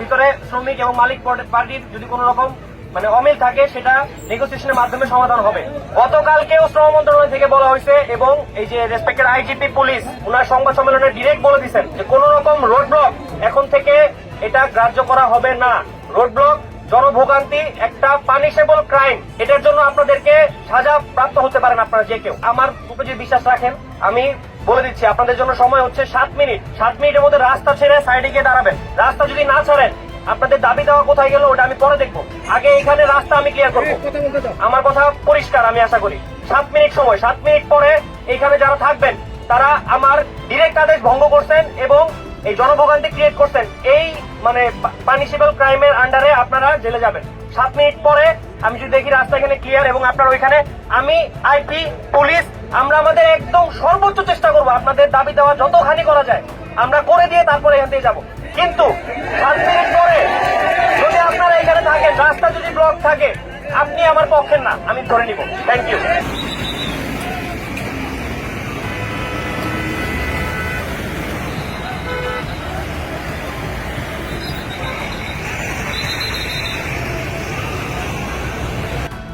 ভিতরে শ্রমিক এবং মালিক পার্টির যদি কোনো রকম অমিল থাকে সেটা নেগোসিয়েশনের মাধ্যমে সমাধান হবে। গতকালকেও শ্রম মন্ত্রণালয় থেকে বলা হয়েছে এবং এই যে রেসপেক্টেড আইজিপি পুলিশ ওনার সংবাদ সম্মেলনে ডিরেক্ট বলে দিচ্ছেন যে কোন রকম রোড ব্লক এখন থেকে এটা গ্রাহ্য করা হবে না। রোড ব্লক জনভোগান্তি একটা পানিশেবল ক্রাইম, এটার জন্য আপনাদেরকে সাজা প্রাপ্ত হতে পারেন আপনারা যে কেউ। আমার উপরে যে বিশ্বাস রাখেন, আমি বলে দিচ্ছি আপনাদের জন্য সময় হচ্ছে 7 মিনিট। 7 মিনিটের মধ্যে রাস্তা ছেড়ে সাইডে গিয়ে দাঁড়াবেন। রাস্তা যদি না ছাড়েন আপনাদের দাবি দেওয়া কোথায় গেল ওটা আমি পরে দেখবো। আগে এখানে রাস্তা আমি ক্লিয়ার করবো। আমার কথা পরিষ্কার, আমি আশা করি 7 মিনিট সময়। 7 মিনিট পরে এখানে যারা থাকবেন তারা আমার ডিরেক্ট আদেশ ভঙ্গ করছেন এবং এই জনভোগান্তি ক্রিয়েট করছেন, এই পানিশেবল ক্রাইমের আন্ডারে আপনারা জেলে যাবেন। 7 মিনিট পরে আমি যদি দেখি রাস্তা এখানে ক্লিয়ার এবং আপনারা ওইখানে, আমি আইপি পুলিশ আমরা আমাদের একদম সর্বোচ্চ চেষ্টা করবো আপনাদের দাবি দেওয়া যতখানি করা যায় আমরা করে দিয়ে তারপরে এখান থেকে যাবো। কিন্তু 7 মিনিট পরে যদি আপনারা এখানে থাকেন, রাস্তা যদি ব্লক থাকে, আপনি আমার পক্ষের না, আমি ধরে নিব। Thank you.